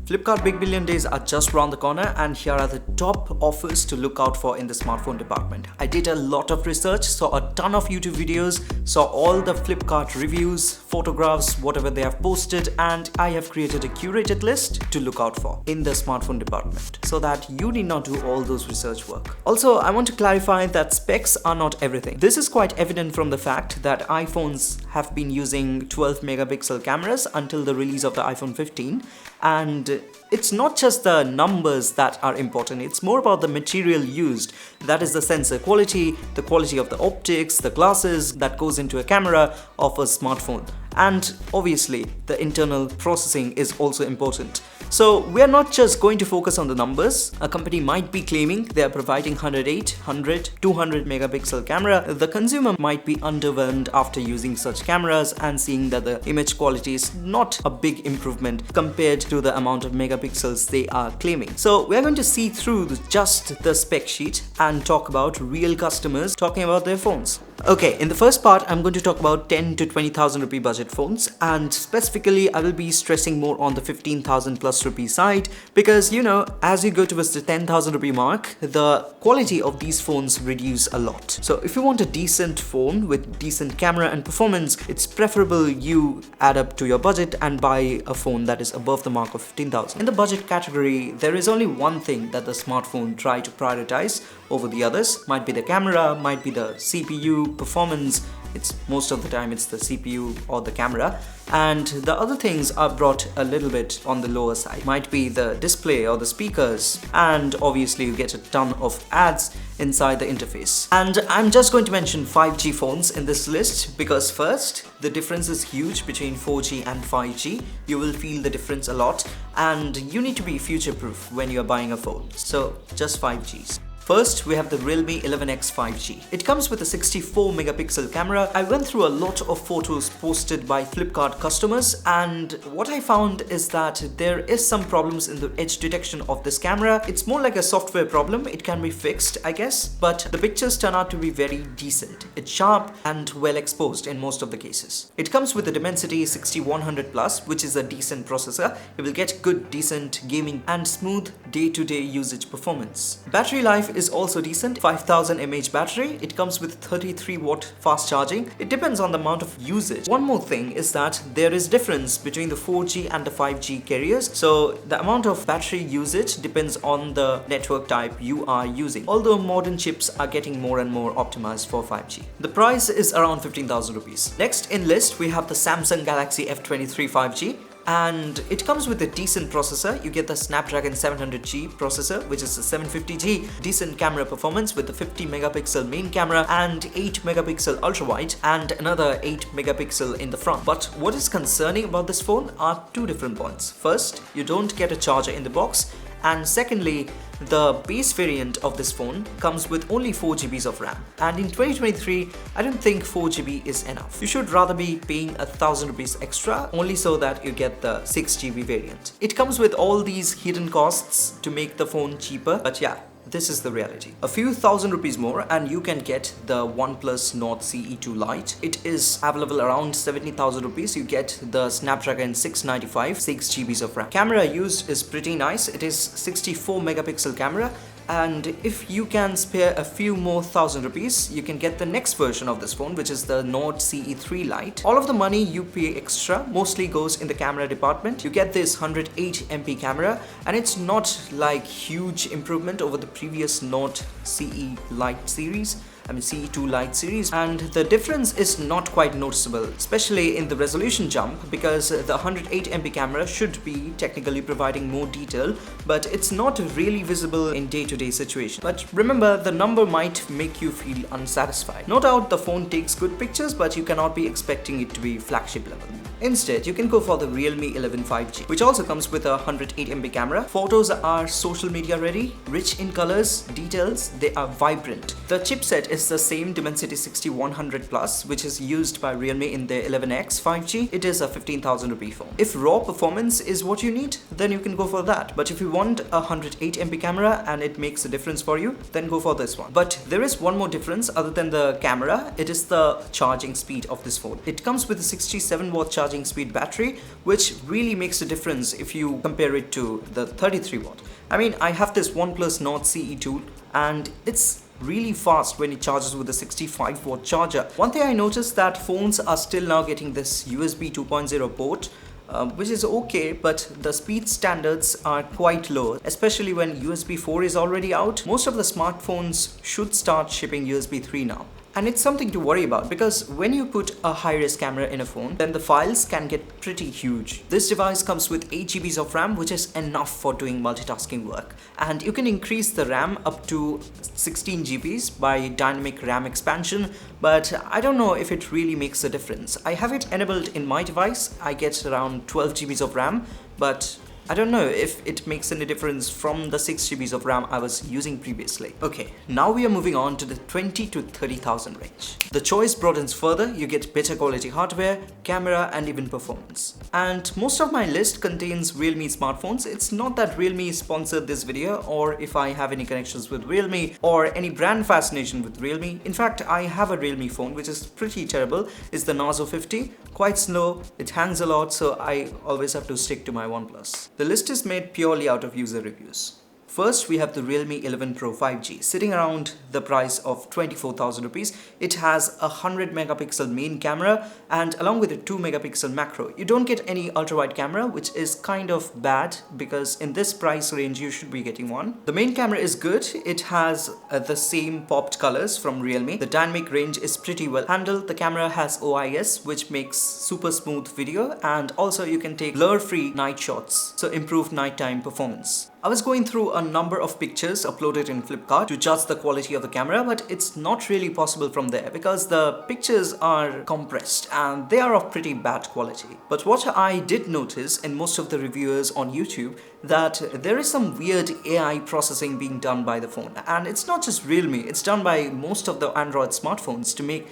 Flipkart Big Billion Days are just around the corner, and here are the top offers to look out for in the smartphone department. I did a lot of research, saw a ton of YouTube videos, saw all the Flipkart reviews, photographs, whatever they have posted, and I have created a curated list to look out for in the smartphone department so that you need not do all those research work. Also, I want to clarify that specs are not everything. This is quite evident from the fact that iPhones have been using 12 megapixel cameras until the release of the iPhone 15, and it's not just the numbers that are important, it's more about the material used. That is the sensor quality, the quality of the optics, the glasses that goes into a camera of a smartphone. And obviously, the internal processing is also important. So we are not just going to focus on the numbers. A company might be claiming they are providing 108, 100, 200 megapixel camera. The consumer might be underwhelmed after using such cameras and seeing that the image quality is not a big improvement compared to the amount of megapixels they are claiming. So we are going to see through just the spec sheet and talk about real customers talking about their phones. Okay, in the first part, I'm going to talk about 10 to 20,000 rupee budget phones, and specifically I will be stressing more on the 15,000 plus rupee side because, you know, as you go towards the 10,000 rupee mark, the quality of these phones reduce a lot. So if you want a decent phone with decent camera and performance, it's preferable you add up to your budget and buy a phone that is above the mark of 15,000. In the budget category, there is only one thing that the smartphone try to prioritize over the others. Might be the camera, might be the CPU, performance. It's most of the time it's the CPU or the camera, and the other things are brought a little bit on the lower side. Might be the display or the speakers, and obviously you get a ton of ads inside the interface. And I'm just going to mention 5G phones in this list because first, the difference is huge between 4G and 5G. You will feel the difference a lot, and you need to be future-proof when you're buying a phone. So just 5Gs. First, we have the Realme 11X 5G. It comes with a 64 megapixel camera. I went through a lot of photos posted by Flipkart customers, and what I found is that there is some problems in the edge detection of this camera. It's more like a software problem. It can be fixed, I guess, but the pictures turn out to be very decent. It's sharp and well exposed in most of the cases. It comes with a Dimensity 6100 Plus, which is a decent processor. You will get good, decent gaming and smooth day-to-day usage performance. Battery life is also decent, 5000 mAh battery. It comes with 33 watt fast charging. It depends on the amount of usage. One more thing is that there is difference between the 4G and the 5G carriers. So the amount of battery usage depends on the network type you are using. Although modern chips are getting more and more optimized for 5G. The price is around 15,000 rupees. Next in list, we have the Samsung Galaxy F23 5G. And it comes with a decent processor. You get the Snapdragon 700G processor, which is a 750G, decent camera performance with the 50 megapixel main camera and 8 megapixel ultra wide and another 8 megapixel in the front. But what is concerning about this phone are two different points. First, you don't get a charger in the box, and secondly, the base variant of this phone comes with only 4GB of RAM. And in 2023, I don't think 4GB is enough. You should rather be paying 1,000 rupees extra only so that you get the 6GB variant. It comes with all these hidden costs to make the phone cheaper, but yeah, this is the reality. A few thousand rupees more and you can get the OnePlus Nord CE2 Lite. It is available around 70,000 rupees. You get the Snapdragon 695, 6GB of RAM. Camera used is pretty nice. It is 64 megapixel camera. And if you can spare a few more thousand rupees, you can get the next version of this phone, which is the Nord CE3 Lite. All of the money you pay extra mostly goes in the camera department. You get this 108 MP camera, and it's not like huge improvement over the previous Nord CE Lite series. CE2 Lite series, and the difference is not quite noticeable, especially in the resolution jump, because the 108 MP camera should be technically providing more detail, but it's not really visible in day-to-day situations. But remember, the number might make you feel unsatisfied. No doubt the phone takes good pictures, but you cannot be expecting it to be flagship level. Instead, you can go for the Realme 11 5G, which also comes with a 108 MP camera. Photos are social media ready, rich in colors, details, they are vibrant. The chipset is the same Dimensity 60-100 Plus, which is used by Realme in their 11X 5G. It is a 15,000 rupee phone. If raw performance is what you need, then you can go for that. But if you want a 108 MP camera and it makes a difference for you, then go for this one. But there is one more difference other than the camera. It is the charging speed of this phone. It comes with a 67-watt charging speed battery, which really makes a difference if you compare it to the 33-watt. I mean, I have this OnePlus Nord CE tool and it's really fast when it charges with a 65-watt charger. One thing I noticed that phones are still now getting this USB 2.0 port, which is okay, but the speed standards are quite low, especially when USB 4 is already out. Most of the smartphones should start shipping USB 3 now. And it's something to worry about because when you put a high-res camera in a phone, then the files can get pretty huge. This device comes with 8 GB of RAM, which is enough for doing multitasking work. And you can increase the RAM up to 16 GB by dynamic RAM expansion, but I don't know if it really makes a difference. I have it enabled in my device. I get around 12 GB of RAM, but I don't know if it makes any difference from the 6 GB of RAM I was using previously. Okay, now we are moving on to the 20 to 30,000 range. The choice broadens further. You get better quality hardware, camera, and even performance. And most of my list contains Realme smartphones. It's not that Realme sponsored this video or if I have any connections with Realme or any brand fascination with Realme. In fact, I have a Realme phone which is pretty terrible. It's the Narzo 50. Quite slow, it hangs a lot, so I always have to stick to my OnePlus. The list is made purely out of user reviews. First, we have the Realme 11 Pro 5G, sitting around the price of 24,000 rupees. It has a 100 megapixel main camera and along with a 2 megapixel macro. You don't get any ultra-wide camera, which is kind of bad because in this price range you should be getting one. The main camera is good. It has the same popped colors from Realme. The dynamic range is pretty well handled. The camera has OIS, which makes super smooth video, and also you can take blur-free night shots, so improved nighttime performance. I was going through a number of pictures uploaded in Flipkart to judge the quality of the camera, but it's not really possible from there because the pictures are compressed and they are of pretty bad quality. But what I did notice in most of the reviewers on YouTube, that there is some weird AI processing being done by the phone. And it's not just Realme, it's done by most of the Android smartphones to make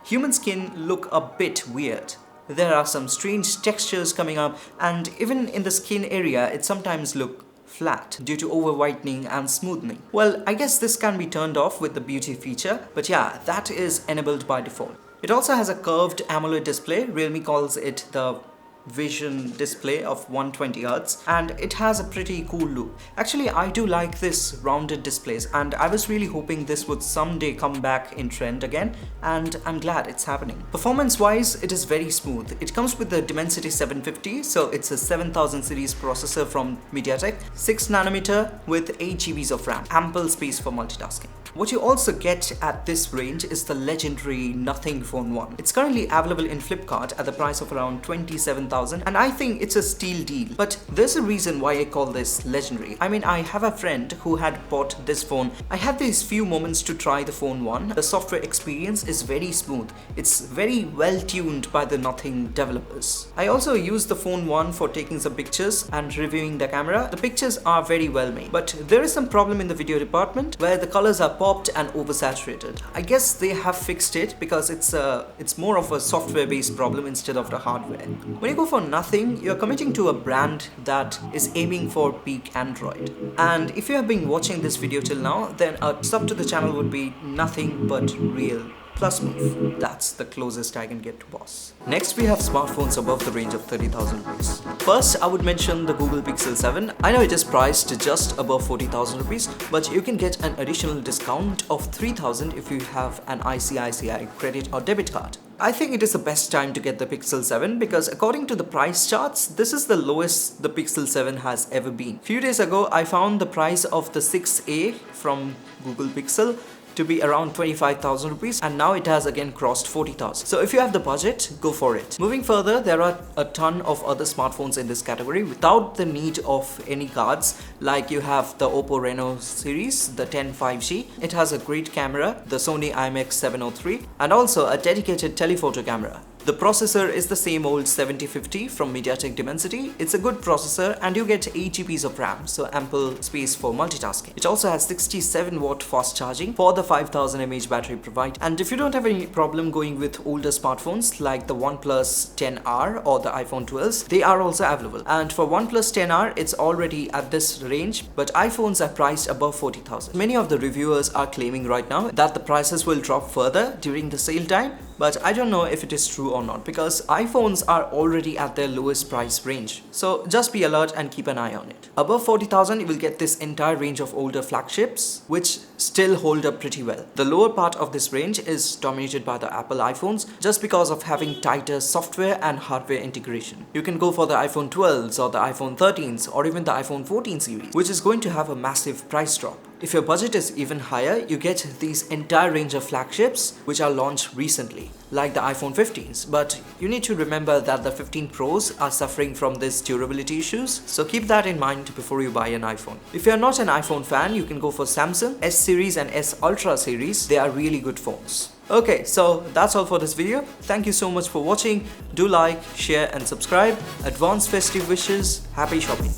human skin look a bit weird. There are some strange textures coming up, and even in the skin area it sometimes looks flat due to over whitening and smoothing. Well, I guess this can be turned off with the beauty feature, but yeah, that is enabled by default. It also has a curved AMOLED display. Realme calls it the Vision display of 120Hz, and it has a pretty cool look. Actually, I do like this rounded displays and I was really hoping this would someday come back in trend again, and I'm glad it's happening. Performance wise, it is very smooth. It comes with the Dimensity 750, so it's a 7000 series processor from MediaTek, 6nm with 8 GB of RAM, ample space for multitasking. What you also get at this range is the legendary Nothing Phone 1. It's currently available in Flipkart at the price of around 27,000, and I think it's a steal deal. But there's a reason why I call this legendary. I mean, I have a friend who had bought this phone. I had these few moments to try the Phone 1. The software experience is very smooth. It's very well tuned by the Nothing developers. I also used the Phone 1 for taking some pictures and reviewing the camera. The pictures are very well made, but there is some problem in the video department where the colors are popped and oversaturated. I guess they have fixed it because it's more of a software-based problem instead of the hardware. When you go for Nothing, you're committing to a brand that is aiming for peak Android. And if you have been watching this video till now, then a sub to the channel would be nothing but real plus move. That's the closest I can get to boss. Next, we have smartphones above the range of 30,000 rupees. First, I would mention the Google Pixel 7. I know it is priced just above 40,000 rupees, but you can get an additional discount of 3,000 if you have an ICICI credit or debit card. I think it is the best time to get the Pixel 7 because according to the price charts, this is the lowest the Pixel 7 has ever been. Few days ago, I found the price of the 6A from Google Pixel to be around 25,000 rupees, and now it has again crossed 40,000. So if you have the budget, go for it. Moving further, there are a ton of other smartphones in this category without the need of any cards. Like you have the Oppo Reno series, the 10 5G. It has a great camera, the Sony IMX 703, and also a dedicated telephoto camera. The processor is the same old 7050 from MediaTek Dimensity. It's a good processor and you get 8 GBs of RAM, so ample space for multitasking. It also has 67-watt fast charging for the 5000 mAh battery provided. And if you don't have any problem going with older smartphones like the OnePlus 10R or the iPhone 12s, they are also available. And for OnePlus 10R, it's already at this range, but iPhones are priced above 40,000. Many of the reviewers are claiming right now that the prices will drop further during the sale time, but I don't know if it is true or not because iPhones are already at their lowest price range. So just be alert and keep an eye on it. Above 40,000, you will get this entire range of older flagships, which still hold up pretty well. The lower part of this range is dominated by the Apple iPhones just because of having tighter software and hardware integration. You can go for the iPhone 12s or the iPhone 13s or even the iPhone 14 series, which is going to have a massive price drop. If your budget is even higher, you get these entire range of flagships which are launched recently, like the iPhone 15s. But you need to remember that the 15 Pros are suffering from these durability issues, so keep that in mind before you buy an iPhone. If you are not an iPhone fan, you can go for Samsung S series and S Ultra series. They are really good phones. Okay, so that's all for this video. Thank you so much for watching. Do like, share and subscribe. Advanced festive wishes. Happy shopping.